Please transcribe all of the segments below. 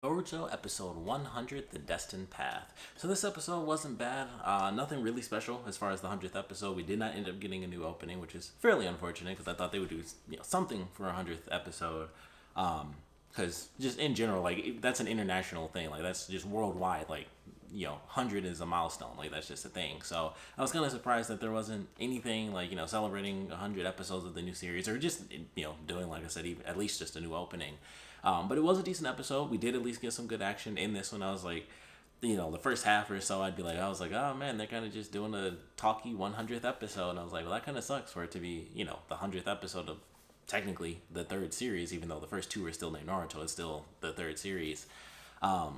Boruto episode 100, The Destined Path. So this episode wasn't bad. Nothing really special as far as the 100th episode. We did not end up getting a new opening, which is fairly unfortunate because I thought they would do something for a 100th episode. Because just in general, like that's an international thing. Like that's just worldwide. Like 100 is a milestone. Like that's just a thing. So I was kind of surprised that there wasn't anything like celebrating 100 episodes of the new series or just doing, like I said, even, at least just a new opening. But it was a decent episode. We did at least get some good action in this one. I was like, the first half or so, I was like, oh man, they're kind of just doing a talky 100th episode. And I was like, well, that kind of sucks for it to be, the 100th episode of technically the third series, even though the first two are still named Naruto. It's still the third series. I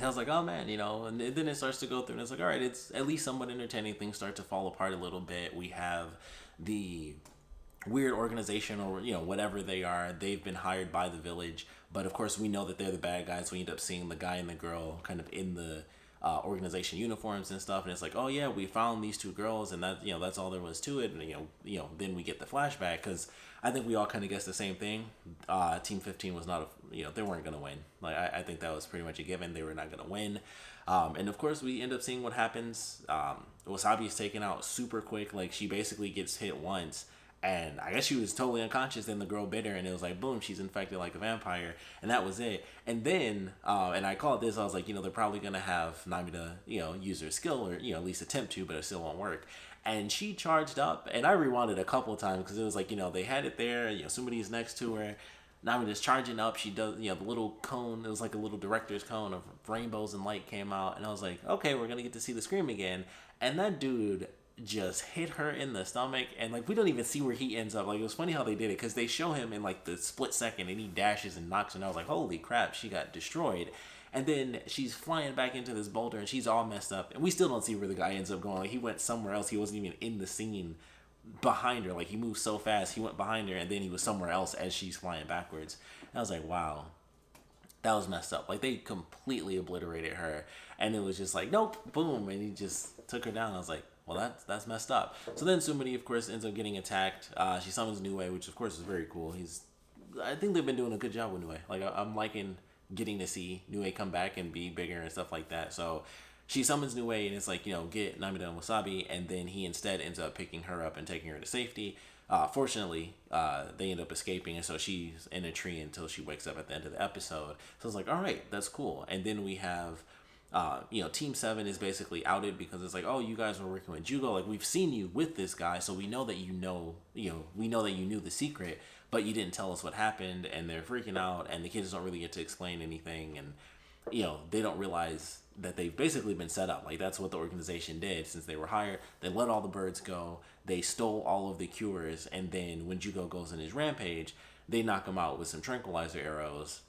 was like, oh man, and then it starts to go through and it's like, all right, it's at least somewhat entertaining. Things start to fall apart a little bit. We have the weird organization or whatever they are. They've been hired by the village, but of course we know that they're the bad guys. We end up seeing the guy and the girl kind of in the organization uniforms and stuff, and it's like, oh yeah, we found these two girls, and that that's all there was to it. And then we get the flashback because I think we all kind of guessed the same thing. Team 15 was not they weren't gonna win. Like I think that was pretty much a given. They were not gonna win. And of course we end up seeing what happens. Wasabi is taken out super quick. Like she basically gets hit once, and I guess she was totally unconscious. Then the girl bit her, and it was like, boom, she's infected like a vampire, and that was it. And then, and I called this. I was like, they're probably gonna have Namida, use her skill or at least attempt to, but it still won't work. And she charged up, and I rewound it a couple of times because it was like, they had it there. Somebody's next to her. Namida's charging up. She does, the little cone. It was like a little director's cone of rainbows and light came out, and I was like, okay, we're gonna get to see the scream again. And that dude just hit her in the stomach, and like we don't even see where he ends up. Like it was funny how they did it because they show him in like the split second and he dashes and knocks, and I was like, holy crap, she got destroyed. And then she's flying back into this boulder and she's all messed up, and we still don't see where the guy ends up going. Like he went somewhere else. He wasn't even in the scene behind her. Like he moved so fast, he went behind her and then he was somewhere else as she's flying backwards. And I was like, wow, that was messed up. Like they completely obliterated her, and it was just like, nope, boom, and he just took her down. I was like, well, that's messed up. So then Sumini, of course, ends up getting attacked. She summons Nue, which of course is very cool. I think they've been doing a good job with Nue. Like I'm liking getting to see Nue come back and be bigger and stuff like that. So she summons Nue, and it's like, get Namida and Wasabi, and then he instead ends up picking her up and taking her to safety. Fortunately, they end up escaping, and so she's in a tree until she wakes up at the end of the episode. So I was like, all right, that's cool. And then we have Team 7 is basically outed because it's like, oh, you guys were working with Jugo. Like, we've seen you with this guy, so we know that we know that you knew the secret, but you didn't tell us what happened, and they're freaking out, and the kids don't really get to explain anything, and, they don't realize that they've basically been set up. Like, that's what the organization did since they were hired. They let all the birds go, they stole all of the cures, and then when Jugo goes in his rampage, they knock him out with some tranquilizer arrows.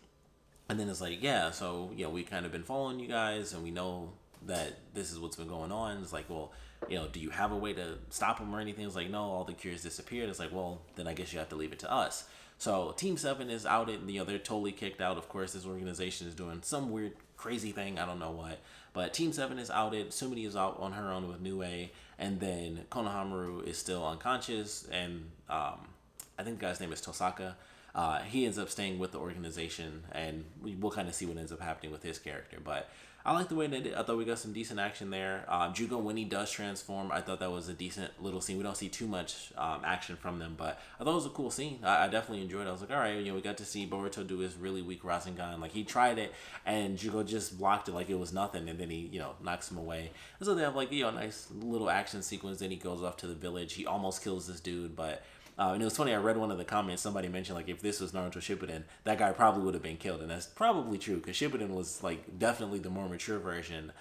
And then it's like, yeah, so, we kind of been following you guys, and we know that this is what's been going on. It's like, well, do you have a way to stop them or anything? It's like, no, all the cures disappeared. It's like, well, then I guess you have to leave it to us. So Team 7 is outed, and, they're totally kicked out. Of course, this organization is doing some weird, crazy thing. I don't know what. But Team 7 is outed. Sumini is out on her own with Nue. And then Konohamaru is still unconscious. And I think the guy's name is Tosaka. He ends up staying with the organization, and we'll kind of see what ends up happening with his character. But I like the way they did. I thought we got some decent action there. Jugo, when he does transform, I thought that was a decent little scene. We don't see too much action from them, but I thought it was a cool scene. I definitely enjoyed it. I was like, all right, we got to see Boruto do his really weak Rasengan. Like, he tried it, and Jugo just blocked it like it was nothing, and then he, knocks him away. And so they have, like, nice little action sequence. Then he goes off to the village. He almost kills this dude, but... and it was funny, I read one of the comments, somebody mentioned, like, if this was Naruto Shippuden, that guy probably would have been killed, and that's probably true, because Shippuden was, like, definitely the more mature version,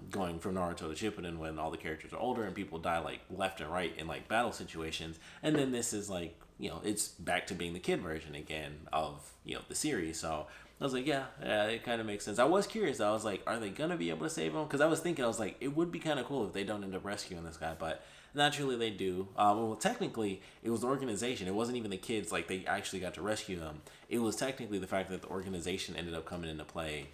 going from Naruto to Shippuden when all the characters are older and people die, like, left and right in, like, battle situations, and then this is, like, it's back to being the kid version again of, the series, so... I was like, yeah, it kind of makes sense. I was curious. I was like, are they going to be able to save him? Because I was thinking, I was like, it would be kind of cool if they don't end up rescuing this guy. But naturally, they do. Well, technically, it was the organization. It wasn't even the kids. Like, they actually got to rescue them. It was technically the fact that the organization ended up coming into play.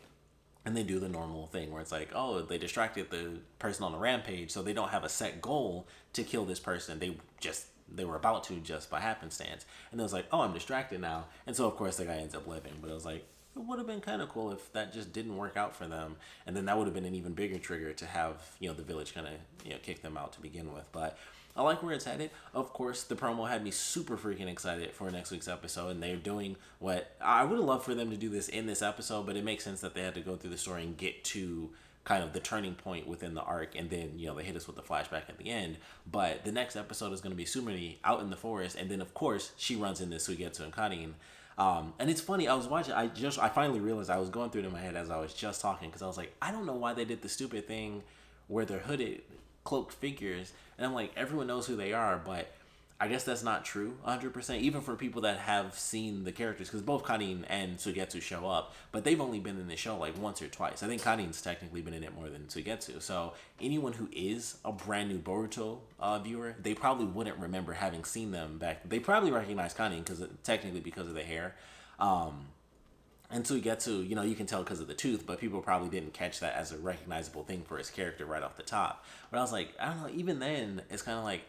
And they do the normal thing where it's like, oh, they distracted the person on the rampage, so they don't have a set goal to kill this person. They were about to just by happenstance. And it was like, oh, I'm distracted now. And so, of course, the guy ends up living. But it was like, it would have been kind of cool if that just didn't work out for them, and then that would have been an even bigger trigger to have the village kind of kick them out to begin with. But I like where it's headed. Of course, the promo had me super freaking excited for next week's episode, and they're doing what I would have loved for them to do this in this episode, but it makes sense that they had to go through the story and get to kind of the turning point within the arc, and then they hit us with the flashback at the end. But the next episode is going to be Sumeri out in the forest, and then of course she runs into Suigetsu and Karin. And it's funny, I was watching, I finally realized I was going through it in my head as I was just talking, because I was like, I don't know why they did the stupid thing where they're hooded, cloaked figures, and I'm like, everyone knows who they are, but I guess that's not true 100%, even for people that have seen the characters, because both Karin and Suigetsu show up, but they've only been in the show like once or twice. I think Karin's technically been in it more than Suigetsu, so anyone who is a brand new Boruto viewer, they probably wouldn't remember having seen them back. They probably recognize Karin technically because of the hair. And Suigetsu, you can tell because of the tooth, but people probably didn't catch that as a recognizable thing for his character right off the top. But I was like, I don't know, even then, it's kind of like,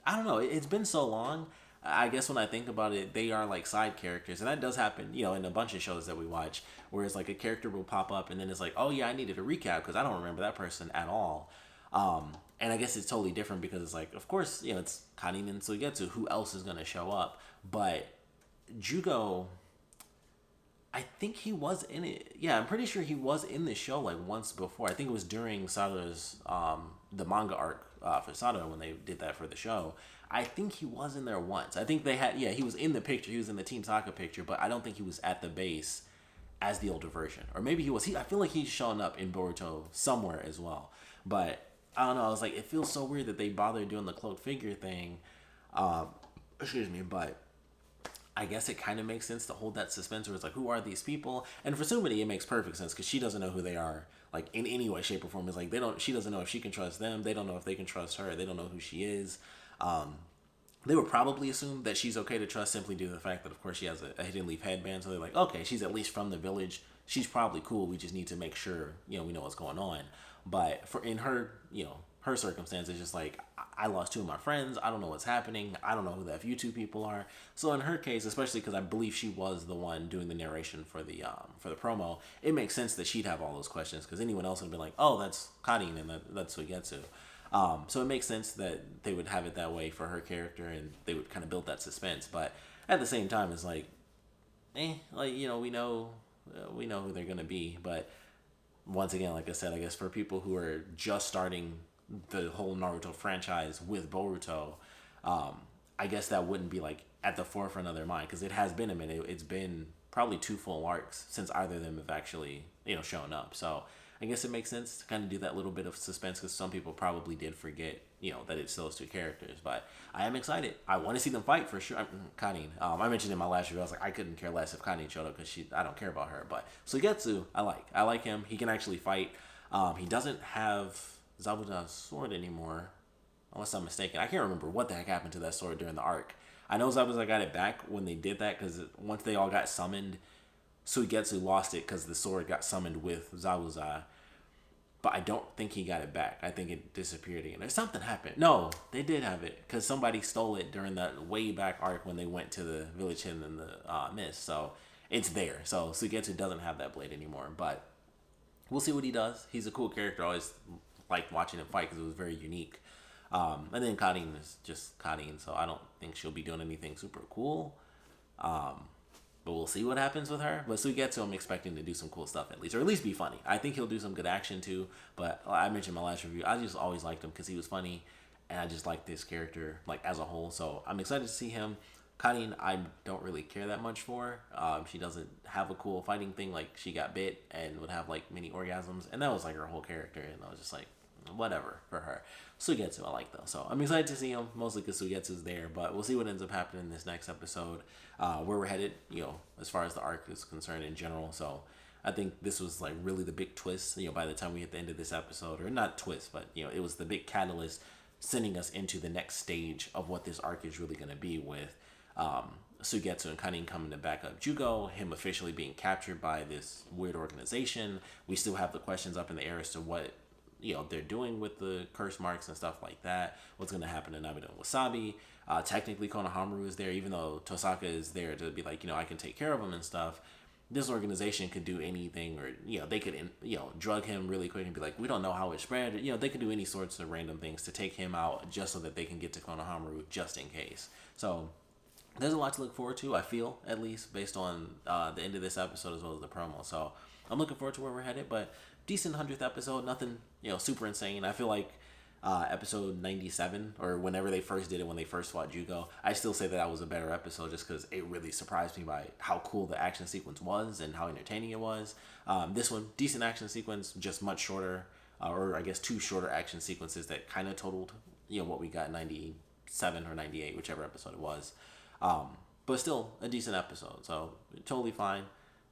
I don't know, it's been so long. I guess when I think about it, they are like side characters, and that does happen, in a bunch of shows that we watch, where it's like a character will pop up, and then it's like, oh yeah, I needed a recap, because I don't remember that person at all. And I guess it's totally different, because it's like, of course, it's Karin and Suigetsu, who else is going to show up? But Jugo, I think he was in it. Yeah, I'm pretty sure he was in the show like once before. I think it was during Sada's the manga arc for Sada when they did that for the show. I think he was in there once. I think they had, he was in the picture. He was in the Team Sokka picture, but I don't think he was at the base as the older version. Or maybe he was. I feel like he's shown up in Boruto somewhere as well. But I don't know. I was like, it feels so weird that they bothered doing the cloaked figure thing. Excuse me, but I guess it kind of makes sense to hold that suspense where it's like, who are these people? And for Sumeri, it makes perfect sense because she doesn't know who they are, like in any way, shape, or form. It's like she doesn't know if she can trust them. They don't know if they can trust her. They don't know who she is. They would probably assume that she's okay to trust simply due to the fact that, of course, she has a hidden leaf headband. So they're like, okay, she's at least from the village. She's probably cool. We just need to make sure, we know what's going on. But in her, her circumstance is just like, I lost two of my friends. I don't know what's happening. I don't know who the F you two people are. So in her case, especially because I believe she was the one doing the narration for the promo, it makes sense that she'd have all those questions because anyone else would be like, oh, that's Karin and that's Suigetsu. So it makes sense that they would have it that way for her character and they would kind of build that suspense. But at the same time, it's like, we know who they're gonna be. But once again, like I said, I guess for people who are just starting the whole Naruto franchise with Boruto, I guess that wouldn't be like at the forefront of their mind because it has been a minute. It's been probably 2 full arcs since either of them have actually shown up. So I guess it makes sense to kind of do that little bit of suspense because some people probably did forget that it's those two characters. But I am excited. I want to see them fight for sure. Karin. I mentioned in my last review, I was like, I couldn't care less if Karin showed up because I don't care about her. But Suigetsu, I like him. He can actually fight. He doesn't have Zabuza's sword anymore, unless I'm mistaken. I can't remember what the heck happened to that sword during the arc. I know Zabuza got it back when they did that because once they all got summoned, Suigetsu lost it because the sword got summoned with Zabuza. But I don't think he got it back. I think it disappeared again. Or something happened. No, they did have it because somebody stole it during that way back arc when they went to the village hidden in the mist. So it's there. So Suigetsu doesn't have that blade anymore. But we'll see what he does. He's a cool character. I always liked watching him fight because it was very unique. And then Karin is just Karin, so I don't think she'll be doing anything super cool. But we'll see what happens with her. But Suigetsu, I'm expecting to do some cool stuff at least, or at least be funny. I think he'll do some good action too. But I mentioned in my last review, I just always liked him because he was funny, and I just liked this character like as a whole. So I'm excited to see him. Karin, I don't really care that much for. She doesn't have a cool fighting thing. Like she got bit and would have like mini orgasms, and that was like her whole character. And I was just like, whatever for her. Suigetsu I like though, so I'm excited to see him mostly because Suigetsu's there, but we'll see what ends up happening in this next episode, where we're headed, as far as the arc is concerned in general. So I think this was like really the big twist, by the time we hit the end of this episode, or not twist, but it was the big catalyst sending us into the next stage of what this arc is really going to be with Suigetsu and Karin coming to back up Jugo, him officially being captured by this weird organization. We still have the questions up in the air as to what they're doing with the curse marks and stuff like that. What's going to happen to Nabito and Wasabi? Technically, Konohamaru is there, even though Tosaka is there to be like, I can take care of him and stuff. this organization could do anything, or they could drug him really quick and be like, we don't know how it spread. They could do any sorts of random things to take him out just so that they can get to Konohamaru just in case. So there's a lot to look forward to, I feel, at least based on the end of this episode as well as the promo. So I'm looking forward to where we're headed, but decent 100th episode, nothing super insane. I feel like episode 97, or whenever they first did it, when they first fought Jugo, I still say that was a better episode just because it really surprised me by how cool the action sequence was and how entertaining it was. This one, decent action sequence, just much shorter, or I guess 2 shorter action sequences that kind of totaled what we got in 97 or 98, whichever episode it was. But still a decent episode, so totally fine.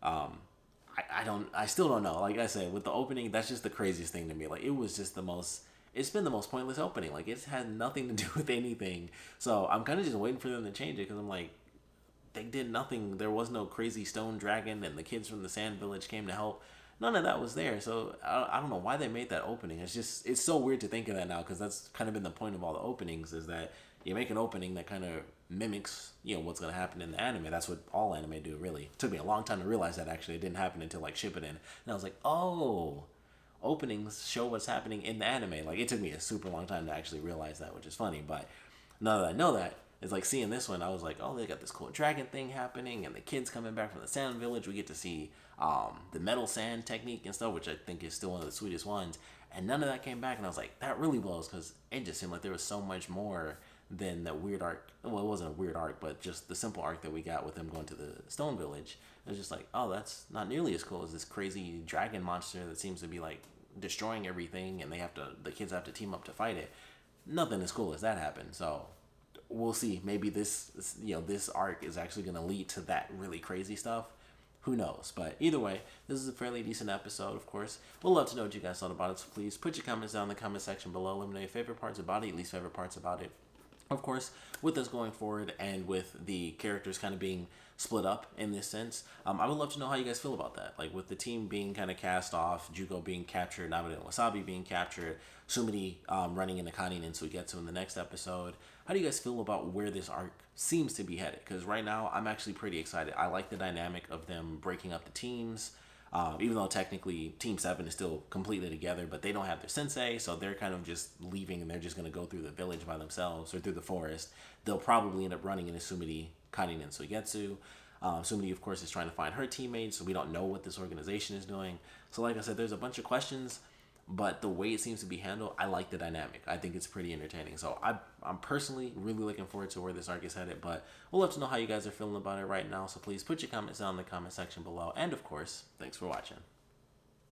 I still don't know. Like I said, with the opening, that's just the craziest thing to me. Like, it's been the most pointless opening. Like, it's had nothing to do with anything. So I'm kind of just waiting for them to change it, because I'm like, they did nothing. There was no crazy stone dragon, and the kids from the Sand Village came to help. None of that was there. So I don't know why they made that opening. It's so weird to think of that now, because that's kind of been the point of all the openings, is that you make an opening that kind of mimics what's going to happen in the anime. That's what all anime do, really. It took me a long time to realize that. Actually, it didn't happen until like Shippuden, and I was like, oh, openings show what's happening in the anime. Like, it took me a super long time to actually realize that, which is funny. But now that I know that, it's like seeing this one, I was like, oh, they got this cool dragon thing happening, and the kids coming back from the Sand Village. We get to see the metal sand technique and stuff, which I think is still one of the sweetest ones. And none of that came back, and I was like, that really blows, because it just seemed like there was so much more than that weird arc. Well, it wasn't a weird arc, but just the simple arc that we got with them going to the Stone Village. It was just like, oh, that's not nearly as cool as this crazy dragon monster that seems to be like destroying everything, and the kids have to team up to fight it. Nothing as cool as that happened. So we'll see. Maybe this arc is actually going to lead to that really crazy stuff. Who knows? But either way, this is a fairly decent episode, of course. We'll love to know what you guys thought about it, so please put your comments down in the comment section below. Let me know your favorite parts about it, least favorite parts about it. Of course, with us going forward and with the characters kind of being split up in this sense, I would love to know how you guys feel about that. Like, with the team being kind of cast off, Jugo being captured, Nabata and Wasabi being captured, Sumidi running into Kanin and Suigetsu in the next episode. How do you guys feel about where this arc seems to be headed? Because right now, I'm actually pretty excited. I like the dynamic of them breaking up the teams. Even though technically Team 7 is still completely together, but they don't have their sensei, so they're kind of just leaving, and they're just going to go through the village by themselves, or through the forest. They'll probably end up running into Sumidi, Kanin, and Suigetsu. Sumidi, of course, is trying to find her teammates, so we don't know what this organization is doing. So like I said, there's a bunch of questions, but the way it seems to be handled, I like the dynamic. I think it's pretty entertaining. So I'm personally really looking forward to where this arc is headed, but we'll love to know how you guys are feeling about it right now. So please put your comments down in the comment section below. And of course, thanks for watching.